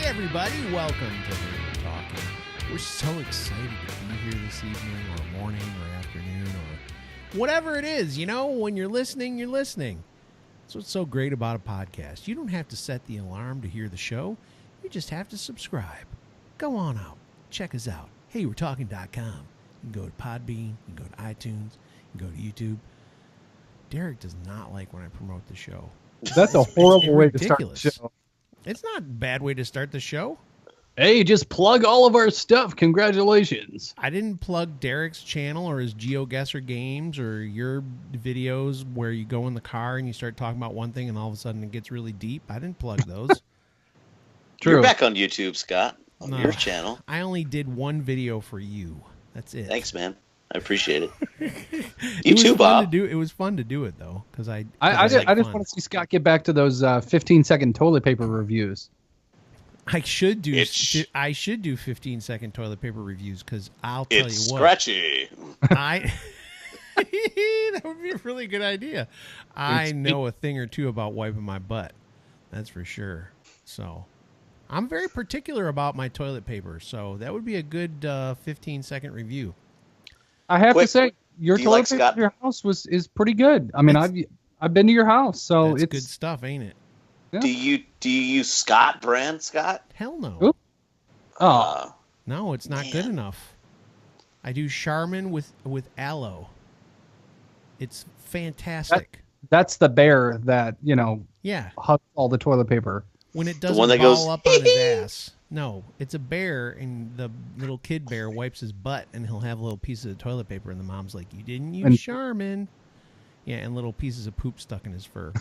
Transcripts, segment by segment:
everybody, welcome to Honeymoon Talking. We're so excited to be here this evening or morning or afternoon or whatever it is. You know, when you're listening, you're listening. That's what's so great about a podcast. You don't have to set the alarm to hear the show. You just have to subscribe. Go on out. Check us out. HeyWe'reTalking.com. You can go to Podbean. You can go to iTunes. You can go to YouTube. Derek does not like when I promote the show. That's a horrible way to start the show. It's not a bad way to start the show. Hey, just plug all of our stuff. Congratulations. I didn't plug Derek's channel or his GeoGuessr games or your videos where you go in the car and you start talking about one thing and all of a sudden it gets really deep. I didn't plug those. True. You're back on YouTube, Scott, on your channel. I only did one video for you. That's it. Thanks, man. I appreciate it. You too, Bob. It was fun to do it, though, because I just want to see Scott get back to those 15-second toilet paper reviews. I should do 15-second toilet paper reviews because I'll tell you what. It's scratchy. That would be a really good idea. I know a thing or two about wiping my butt. That's for sure. So I'm very particular about my toilet paper. So that would be a good 15-second review. I have to say, your toilet paper at your house is pretty good. I mean, I've been to your house, so it's it's good stuff, ain't it? Yeah. Do you use Scott brand, Scott? Hell no. Oop. Oh. No, it's not good enough. I do Charmin with aloe. It's fantastic. That's the bear that, hugs all the toilet paper. When it doesn't ball up on his ass. No, it's a bear, and the little kid bear wipes his butt, and he'll have little pieces of toilet paper, and the mom's like, you didn't use Charmin. Yeah, and little pieces of poop stuck in his fur.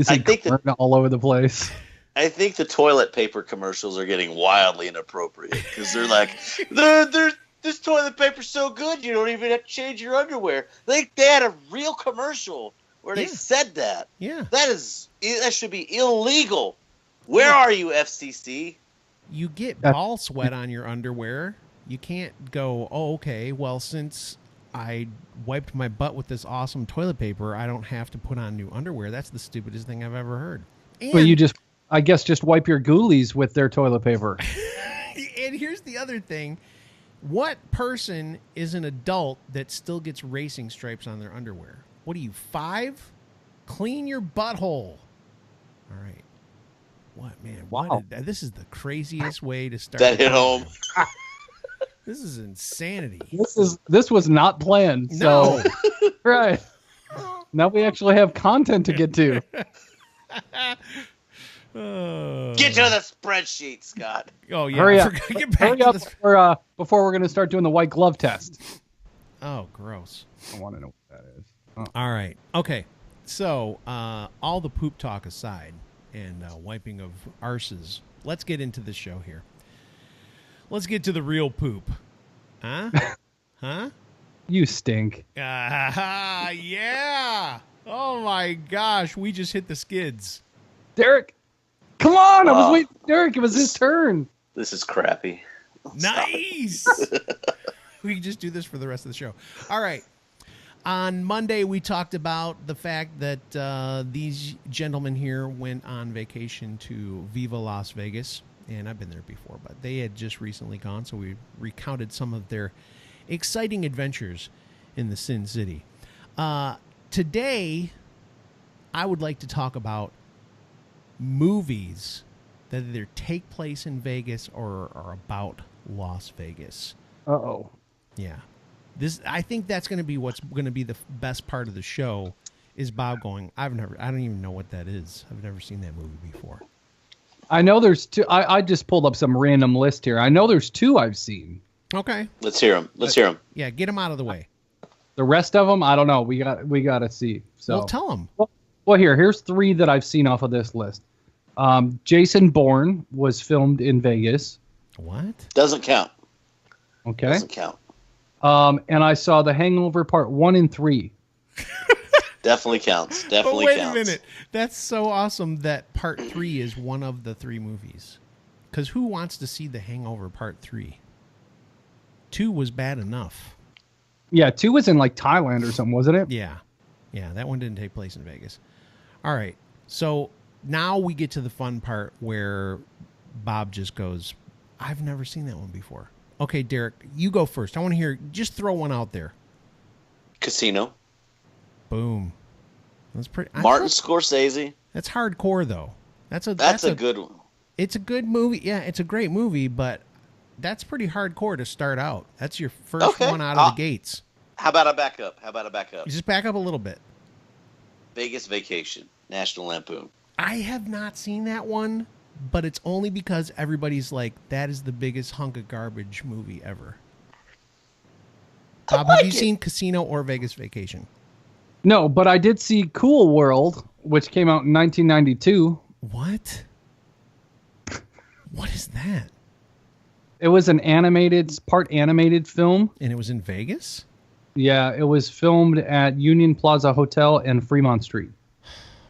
I think all over the place. I think the toilet paper commercials are getting wildly inappropriate, because they're like, this toilet paper's so good, you don't even have to change your underwear. They had a real commercial where they said that. Yeah. That should be illegal. Where are you, FCC? You get ball sweat on your underwear. You can't go, oh, okay, well, since I wiped my butt with this awesome toilet paper, I don't have to put on new underwear. That's the stupidest thing I've ever heard. Well, you just wipe your ghoulies with their toilet paper. And here's the other thing. What person is an adult that still gets racing stripes on their underwear? What are you, 5? Clean your butthole. All right. What, man? Wow. This is the craziest way to start. That hit home. This is insanity. This was not planned. No. So, right. Now we actually have content to get to. Get to the spreadsheet, Scott. Oh, yeah. Hurry up. Hurry up before we're going to start doing the white glove test. Oh, gross. I want to know what that is. Oh. All right. Okay. So, all the poop talk aside and wiping of arses, let's get into the show here. Let's get to the real poop. Huh? Huh? You stink. Yeah. Oh, my gosh. We just hit the skids. Derek, come on. I was waiting for Derek. It was his turn. This is crappy. Nice. We can just do this for the rest of the show. All right. On Monday, we talked about the fact that these gentlemen here went on vacation to Viva Las Vegas. And I've been there before, but they had just recently gone. So we recounted some of their exciting adventures in the Sin City. Today, I would like to talk about movies that either take place in Vegas or are about Las Vegas. Uh-oh. Yeah. I think that's going to be what's going to be the best part of the show is Bob going, I don't even know what that is. I've never seen that movie before. I know there's 2. I just pulled up some random list here. I know there's 2 I've seen. Okay. Let's hear them. Yeah, get them out of the way. The rest of them, I don't know. We got to see. So well, tell them. Well, here's 3 that I've seen off of this list. Jason Bourne was filmed in Vegas. What? Doesn't count. Okay. Doesn't count. And I saw The Hangover Part 1 and 3. Definitely counts. Definitely wait counts. Wait a minute. That's so awesome that Part 3 is one of the 3 movies. Because who wants to see The Hangover Part 3? 2 was bad enough. Yeah, 2 was in like Thailand or something, wasn't it? Yeah. Yeah, that one didn't take place in Vegas. All right. So now we get to the fun part where Bob just goes, I've never seen that one before. Okay, Derek, you go first. I want to hear, just throw one out there. Casino. Boom. That's pretty. Martin Scorsese. That's hardcore, though. That's a good one. It's a good movie. Yeah, it's a great movie, but that's pretty hardcore to start out. That's your first one out of the gates. How about I back up? Just back up a little bit. Vegas Vacation, National Lampoon. I have not seen that one, but it's only because everybody's like, that is the biggest hunk of garbage movie ever. Bob, have you seen Casino or Vegas Vacation? No, but I did see Cool World, which came out in 1992. What? What is that? It was an part animated film. And it was in Vegas? Yeah, it was filmed at Union Plaza Hotel and Fremont Street.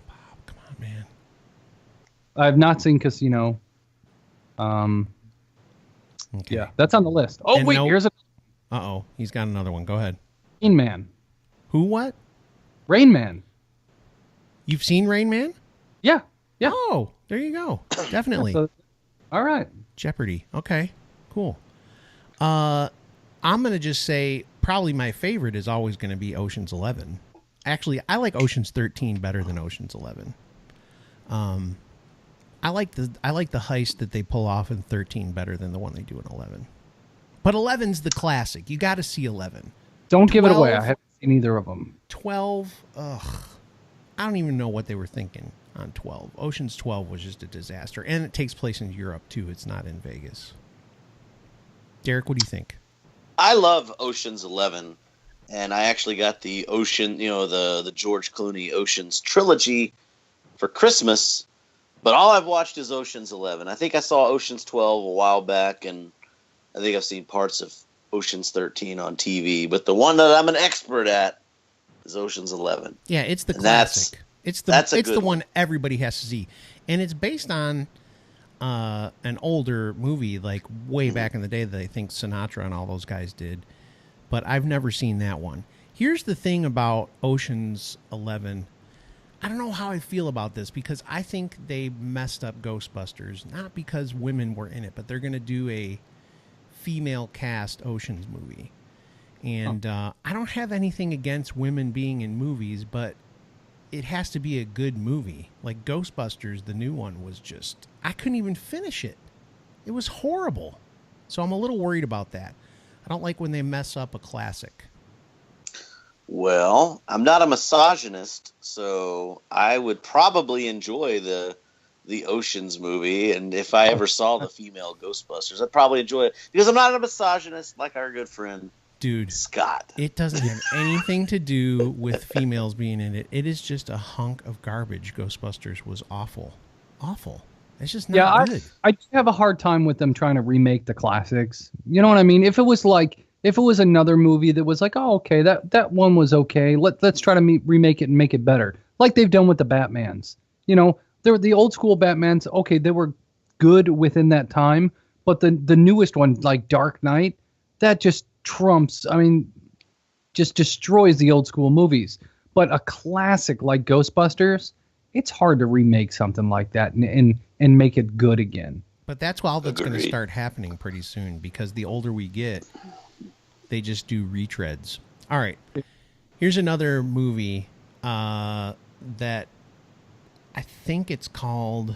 Bob, come on, man. I've not seen Casino. Okay. Yeah, that's on the list. Oh, and wait, here's a... Uh-oh, he's got another one. Go ahead. Rain Man. Who, what? Rain Man. You've seen Rain Man? Yeah. Oh, there you go. Definitely. All right. Jeopardy. Okay, cool. I'm going to just say probably my favorite is always going to be Ocean's 11. Actually, I like Ocean's 13 better than Ocean's 11. I like the heist that they pull off in 13 better than the one they do in 11. But 11's the classic. You got to see 11. Don't give it away. I haven't seen either of them. 12, ugh. I don't even know what they were thinking on 12. Ocean's 12 was just a disaster. And it takes place in Europe, too. It's not in Vegas. Derek, what do you think? I love Ocean's 11. And I actually got the Ocean, the George Clooney Ocean's trilogy for Christmas. But all I've watched is Ocean's 11. I think I saw Ocean's 12 a while back, and I think I've seen parts of Ocean's 13 on TV. But the one that I'm an expert at is Ocean's 11. Yeah, it's the classic. It's the one everybody has to see. And it's based on an older movie, like way back in the day that I think Sinatra and all those guys did. But I've never seen that one. Here's the thing about Ocean's 11. I don't know how I feel about this because I think they messed up Ghostbusters, not because women were in it, but they're going to do a female cast Ocean's movie. And I don't have anything against women being in movies, but it has to be a good movie. Like Ghostbusters, the new one, was just, I couldn't even finish it. It was horrible. So I'm a little worried about that. I don't like when they mess up a classic. Well, I'm not a misogynist, so I would probably enjoy the Ocean's movie, and if I ever saw the female Ghostbusters, I'd probably enjoy it because I'm not a misogynist like our good friend Scott. It doesn't have anything to do with females being in it. It is just a hunk of garbage. Ghostbusters was awful. It's just not good. I have a hard time with them trying to remake the classics. You know what I mean? If it was another movie that was like, oh, okay, that one was okay. Let's try to remake it and make it better, like they've done with the Batmans. They were the old school Batmans. Okay, they were good within that time, but the newest one, like Dark Knight, that just trumps. I mean, just destroys the old school movies. But a classic like Ghostbusters, it's hard to remake something like that and make it good again. But that's all that's going to start happening pretty soon because the older we get, they just do retreads. All right. Here's another movie that I think it's called...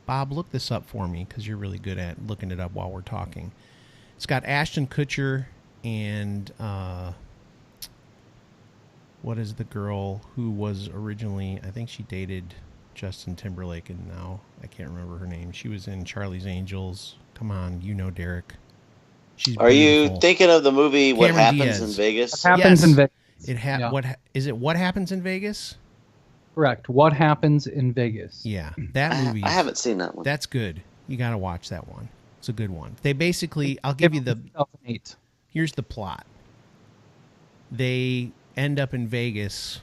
Bob, look this up for me because you're really good at looking it up while we're talking. It's got Ashton Kutcher and... what is the girl who was originally... I think she dated Justin Timberlake, and now I can't remember her name. She was in Charlie's Angels. Come on, Derek. She's Are beautiful. you thinking of the movie What Cameron Happens Diaz. in Vegas? What happens in Vegas? What is it? What Happens in Vegas? Correct. What Happens in Vegas? Yeah, that movie. I haven't seen that one. That's good. You got to watch that one. It's a good one. They basically, I'll give you the. 2008. Here's the plot. They end up in Vegas.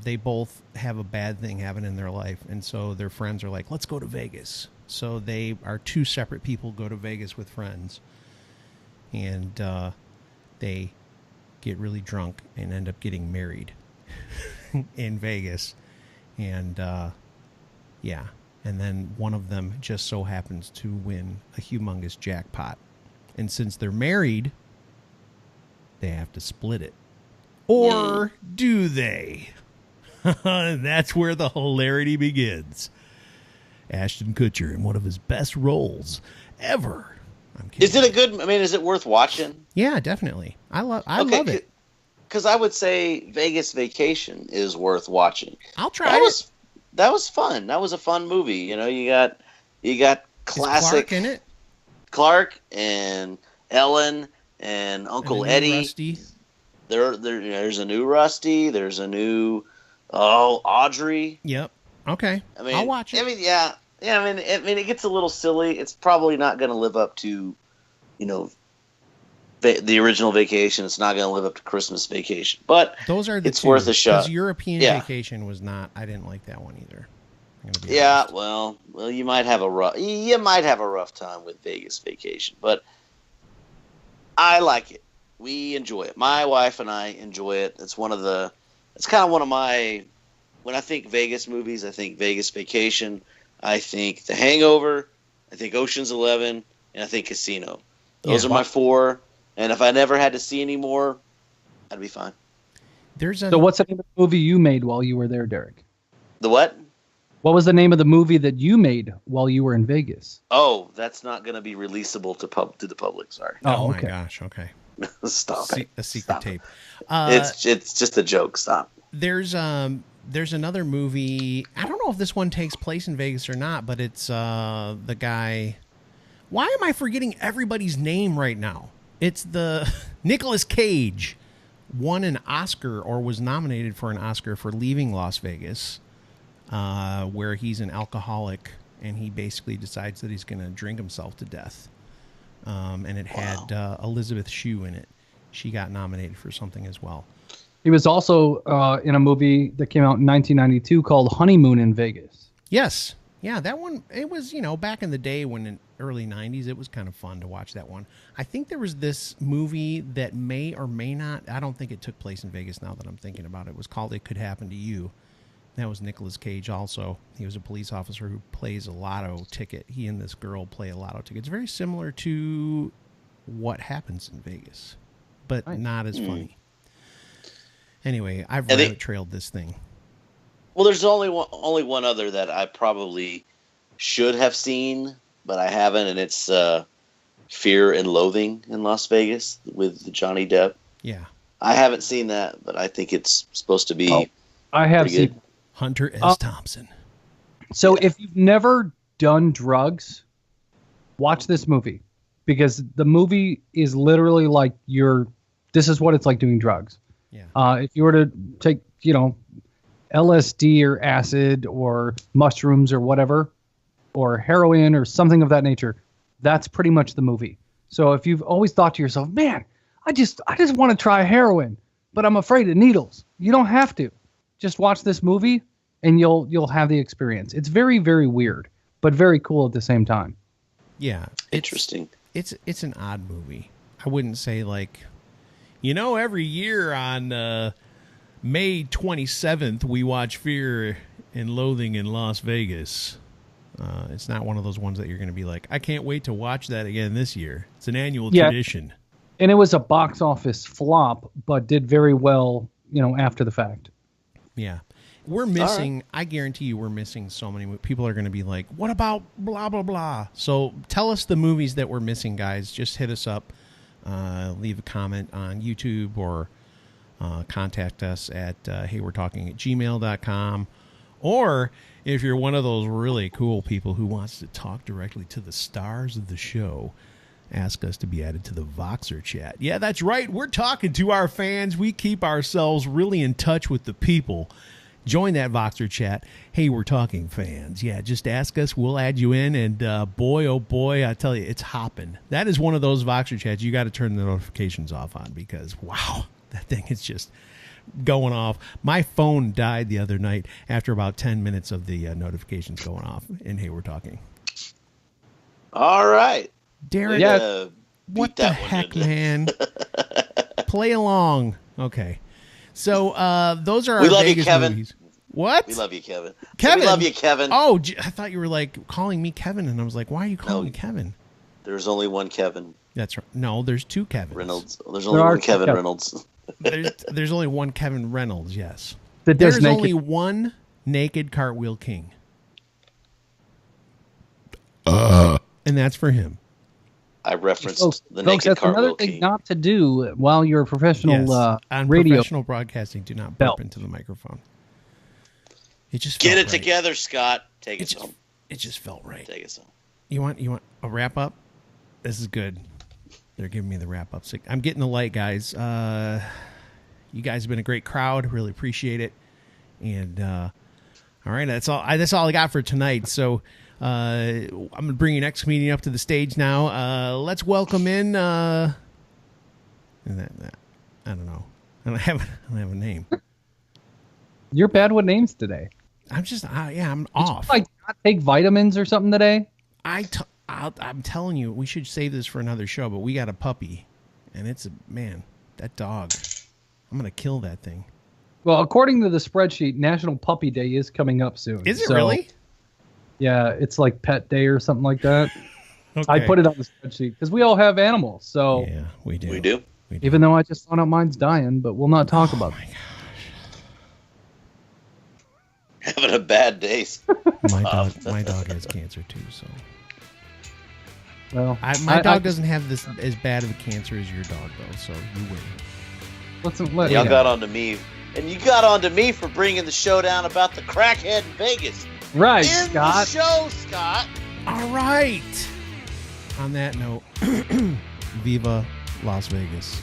They both have a bad thing happen in their life, and so their friends are like, "Let's go to Vegas." So they are two separate people go to Vegas with friends, and they get really drunk and end up getting married in Vegas. And yeah, and then one of them just so happens to win a humongous jackpot. And since they're married, they have to split it. Or do they? That's where the hilarity begins. Ashton Kutcher in one of his best roles ever. I'm kidding. Is it a good? I mean, is it worth watching? Yeah, definitely. I love it. Because I would say Vegas Vacation is worth watching. I'll try it. That was fun. That was a fun movie. You know, you got classic Clark in it. Clark and Ellen and Uncle Eddie. Rusty. There's a new Rusty. There's a new Audrey. Yep. Okay. I mean, I'll watch it. I mean, yeah. I mean, it gets a little silly. It's probably not going to live up to, the original Vacation. It's not going to live up to Christmas Vacation. But those are it's worth a shot. Because European Vacation was not. I didn't like that one either. Yeah. Honest. Well, you might have a rough time with Vegas Vacation, but I like it. We enjoy it. My wife and I enjoy it. It's kind of one of my. When I think Vegas movies, I think Vegas Vacation. I think The Hangover, I think Ocean's 11, and I think Casino. Those are my four, and if I never had to see any more, I'd be fine. So what's the name of the movie you made while you were there, Derek? The what? What was the name of the movie that you made while you were in Vegas? Oh, that's not going to be releasable to the public, sorry. Oh my gosh, okay. Stop it. A secret tape. It's just a joke, stop. There's another movie. I don't know if this one takes place in Vegas or not, but it's the guy. Why am I forgetting everybody's name right now? It's the Nicolas Cage won an Oscar or was nominated for an Oscar for Leaving Las Vegas, where he's an alcoholic and he basically decides that he's going to drink himself to death. And it had Elizabeth Shue in it. She got nominated for something as well. He was also in a movie that came out in 1992 called Honeymoon in Vegas. Yes. Yeah, that one, it was, back in the day when in early 90s, it was kind of fun to watch that one. I think there was this movie that may or may not, I don't think it took place in Vegas now that I'm thinking about it. It was called It Could Happen to You. That was Nicolas Cage also. He was a police officer who plays a lotto ticket. He and this girl play a lotto ticket. It's very similar to what happens in Vegas, but not as funny. Anyway, I've rabbit trailed this thing. Well, there's only one other that I probably should have seen, but I haven't, and it's Fear and Loathing in Las Vegas with Johnny Depp. Yeah. I haven't seen that, but I think it's supposed to be I have seen good. Hunter S. Thompson. So if you've never done drugs, watch this movie, because the movie is literally like this is what it's like doing drugs. Yeah. If you were to take, LSD or acid or mushrooms or whatever, or heroin or something of that nature, that's pretty much the movie. So if you've always thought to yourself, man, I just want to try heroin, but I'm afraid of needles, you don't have to. Just watch this movie and you'll have the experience. It's very, very weird, but very cool at the same time. Yeah. Interesting. It's an odd movie. I wouldn't say like, every year on May 27th, we watch Fear and Loathing in Las Vegas. It's not one of those ones that you're going to be like, I can't wait to watch that again this year. It's an annual tradition. And it was a box office flop, but did very well, after the fact. Yeah. We're missing, I guarantee you we're missing so many. People are going to be like, what about blah, blah, blah. So tell us the movies that we're missing, guys. Just hit us up. Leave a comment on YouTube or contact us at heywe'retalking@gmail.com. Or if you're one of those really cool people who wants to talk directly to the stars of the show, ask us to be added to the Voxer chat. Yeah, that's right. We're talking to our fans. We keep ourselves really in touch with the people. Join that Voxer chat. Hey, we're talking fans. Yeah, just ask us. We'll add you in. And boy, oh boy, I tell you, it's hopping. That is one of those Voxer chats you got to turn the notifications off on, because, wow, that thing is just going off. My phone died the other night after about 10 minutes of the notifications going off. And hey, we're talking. All right. Derek, what the heck, man? Play along. Okay. So those are our we love Vegas you, Kevin. movies. What? We love you, Kevin. Kevin? We love you, Kevin. Oh, I thought you were like calling me Kevin, and I was like, why are you calling me Kevin? There's only one Kevin That's right. No, there's two Kevins. Reynolds. There's only one Kevin Reynolds. There's only one Kevin Reynolds, yes. There's only one naked cartwheel king. And that's for him. I referenced the folks, naked that's cartwheel another thing king. not to do while you're a professional Yes. On radio. professional broadcasting, do not burp into the microphone. It just Get felt it right. together, Scott. Take us home. It just felt right. Take us home. You want a wrap up? This is good. They're giving me the wrap up. I'm getting the light, guys. You guys have been a great crowd. Really appreciate it. And all right, that's all I got for tonight. So I'm gonna bring your next comedian up to the stage now. Let's welcome in. I don't know. I don't have a name. You're bad with names today. I'm just I'm off. Did you, not take vitamins or something today? I'm telling you, we should save this for another show. But we got a puppy, and that dog. I'm gonna kill that thing. Well, according to the spreadsheet, National Puppy Day is coming up soon. Is it really? Yeah, it's like Pet Day or something like that. Okay. I put it on the spreadsheet because we all have animals. So yeah, we do. We do. Even though I just found out mine's dying, but we'll not talk about it. Having a bad day. My dog has cancer too. So Well, my dog doesn't have this as bad of a cancer as your dog though. So you win. Y'all got onto me, and you got onto me for bringing the show down about the crackhead in Vegas. Right, In Scott. the show, Scott. All right. On that note, Viva Las Vegas.